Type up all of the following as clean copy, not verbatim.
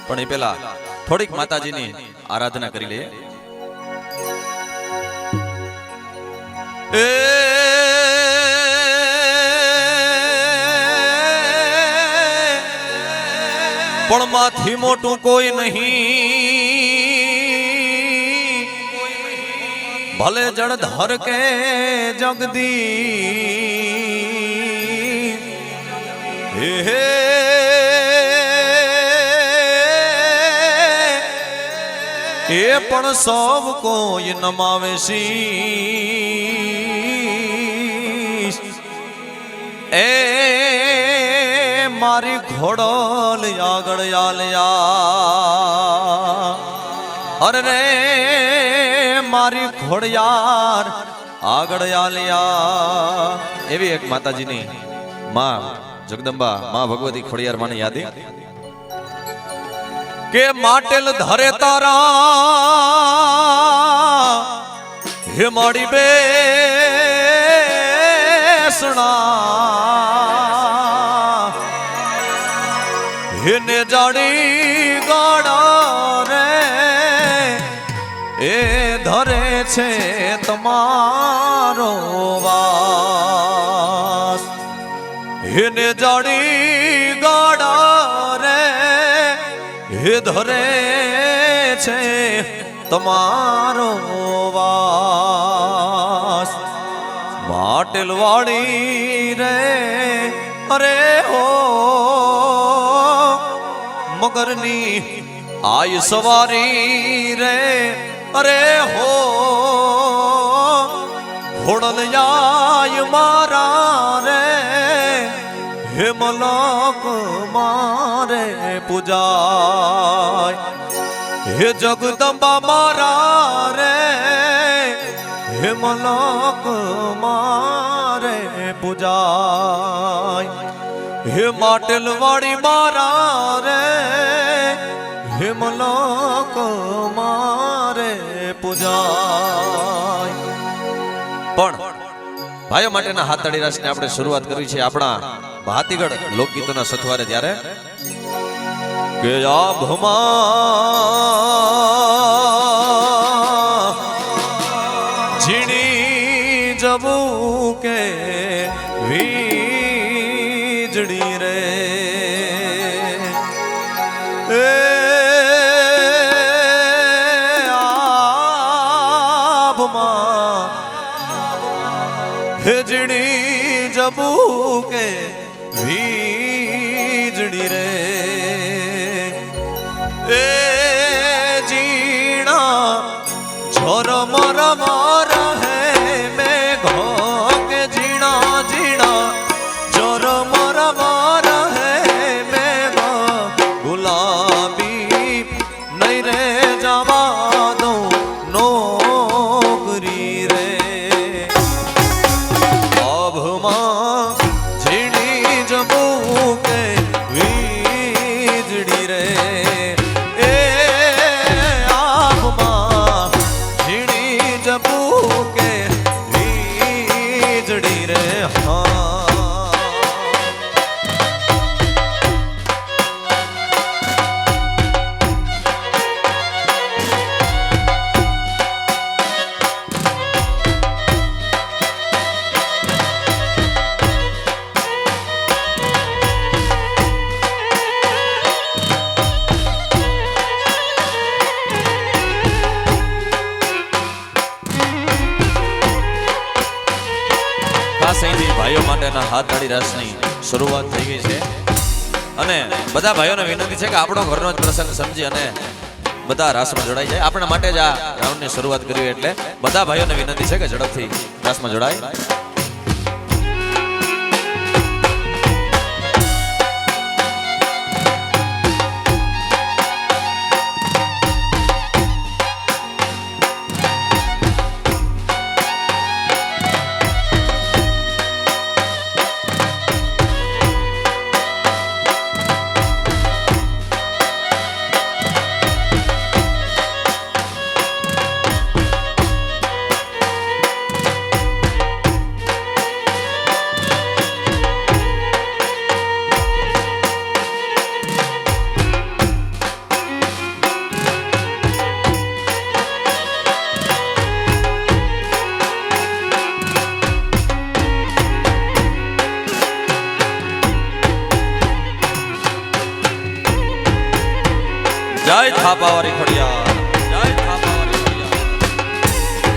પણ એ પેલા થોડીક માતાજીની આરાધના કરી લઈએ. પણ માથી મોટું કોઈ નહીં, ભલે જળધર કે જગદી હે એ પણ સૌ કોઈ નમાવે શીશ. એ મારી ઘોડલ આગળ આલ્યા, અરે રે મારી ઘોડિયાર આગળ આલ્યા. એવી એક માતાજીની માં જગદંબા માં ભગવતી ખોડિયાર માની યાદી કે માટેલ ધરે તારા હે માડી બેસણા હેને જાડી ગાડા રે એ ધરે છે તમારો વાસ. હેને જાડી ગાડા રે હે ધરે છે તમારો વાસ. માટેલ વાળી રે અરે હો મગરની આય સવારી રે અરે હો ઘોડલિયાય મારા રે હે મલક મારે પૂજાય. હે જગદંબા મારા રે હે મલક મારે પૂજાય. હે માટેલ વાળી મારા રે હે મલક મારે પૂજાય. પણ ભાઈઓ માટેના હાથાળી રાસની આપણે શરૂઆત કરી છે આપણા ભાતીગઢ લોકગીતોના સથવારે. ત્યારે કે આભમાં ઝીણી જવું કે વીજળી રે આભમાં ઝીણી જવું કે વીજળી રે એ જીણા ઝરમર મર હે મેઘો કે જીણા જીણા ઝરમર મર હે મેઘો ગુલાબી નહીં રે જવા દો નોકરી રે આભમાં ઝીણી જવું કે વીજળી રે ભાઈઓ માટેના હાથતાળી રાસની શરૂઆત થઈ ગઈ છે અને બધા ભાઈઓને વિનંતી છે કે આપણો ઘરનો જ પ્રસંગ સમજી અને બધા રાસમાં જોડાઈ જાય. આપણા માટે જ આ રાઉન્ડની શરૂઆત કરી એટલે બધા ભાઈઓને વિનંતી છે કે ઝડપથી રાસમાં જોડાય. જય થાપાવાળી ખોડિયાર, જય થાપાવાળી ખોડિયાર.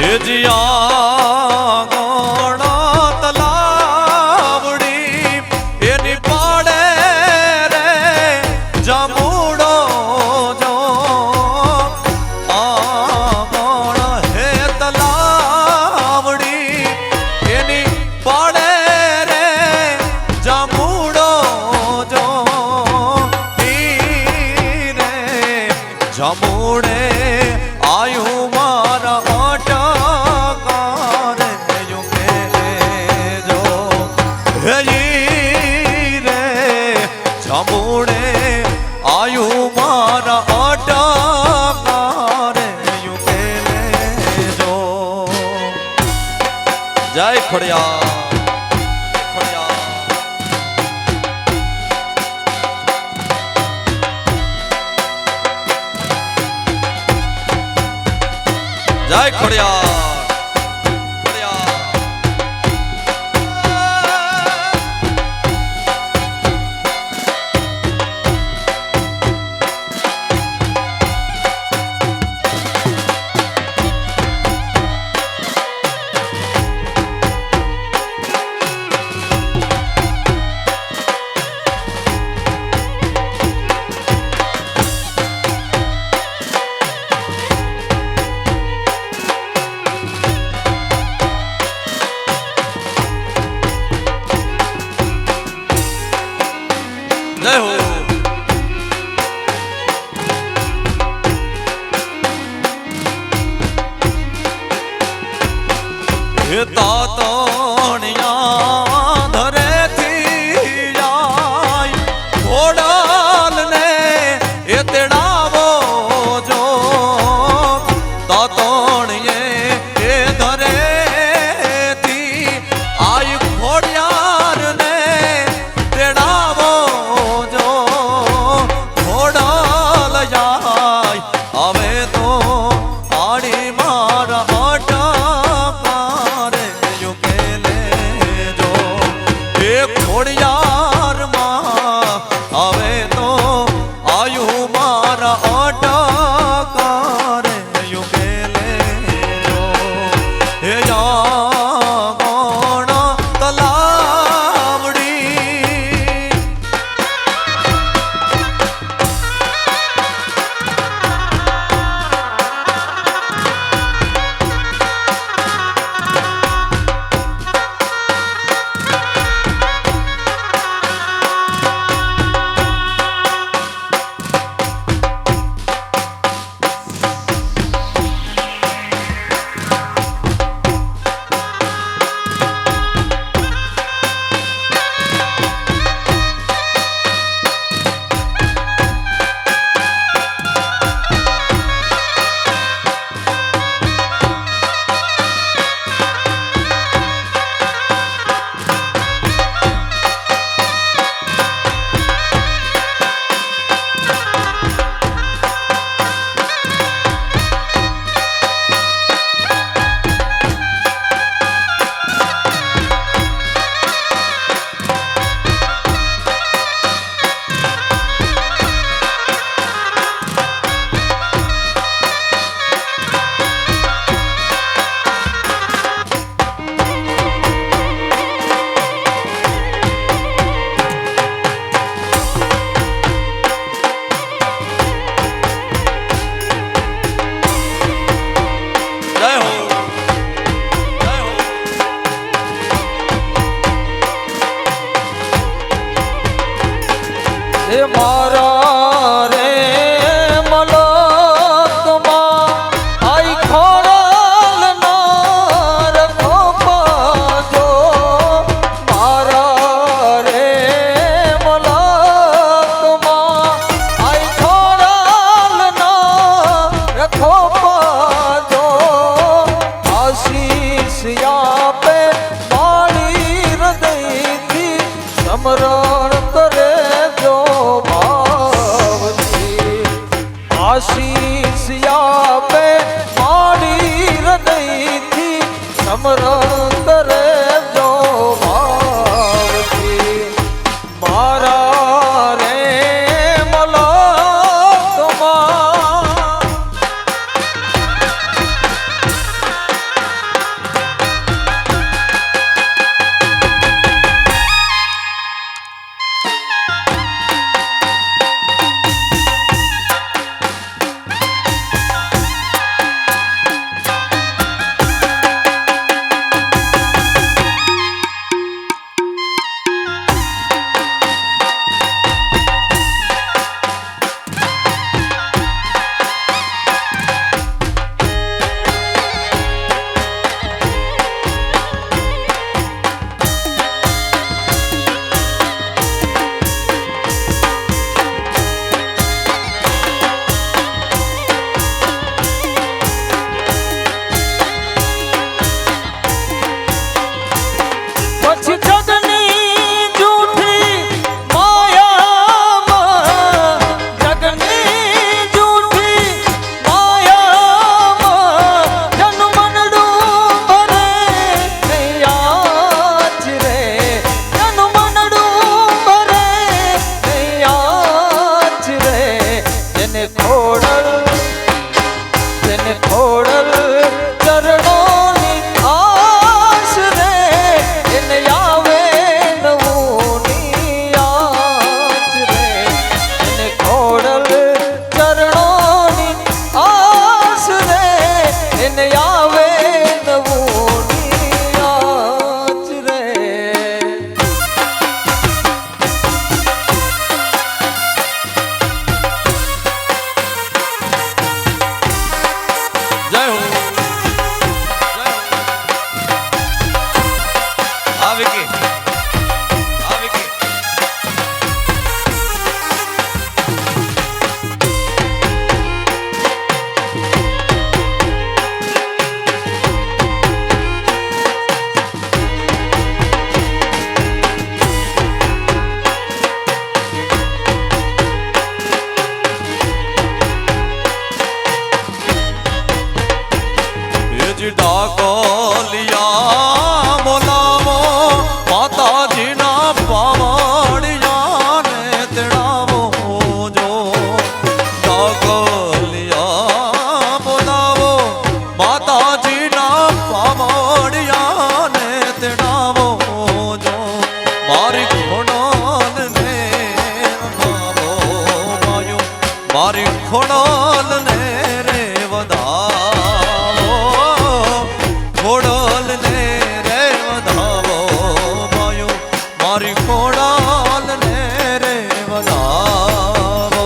એ જીયા ગોણો તલાવડી એની પાડે રે જમુડો જો આ ગોણ હે તલાવડી એની પાડે રે જમુડો જો ઈ રે જમુડે આયુ મારા જમુડે આયુ મારા અટકારે યુ કે લેજો. જય ખોડિયાર, ખોડિયાર. જય ખોડિયાર. જય હો. હે તાતણિયા ધરેથી જાય ઘોડાલ ને એ તેડાવો જો તાતણિયે એ ધરેથી આય ખોડિયાર ને તેડાવો હવે તો આડી મારા અટકારે યુ કે લેજો. એ ખોડિયાર માં હવે તો આયુ મારા અટકારે યુ કે લેજો. હે યા ગોણ તલાવડી મારા રે મલકમાં આઈ ખોડલ ના રખો પાજો. મારા રે મલકમાં આઈ ખોડલ ના રખો પાજો. આશીષ આપે મારી હૃદયથી સમરણ કરે જો ભાવથી. આશીષ આપે મારી હૃદયથી સમરણ કરે જો ભાવથી મારા રે મલકમાં ડાકોલિયા બોલાવો માતાજીના પાવડિયાને તેડાવો જો ડાકોલિયા બોલાવો માતાજીના પાવડિયાને તેડાવો જો મારી ખોડાલને વધાવો માયો મારી ખોડાલને રે વધાવો ખોડાલ ને રે વધાવો માયો મારી ખોડાલ ને રે વધાવો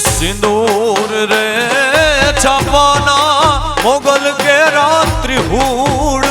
सिंदूर रे छापाना मोगल के रात्रि हूड़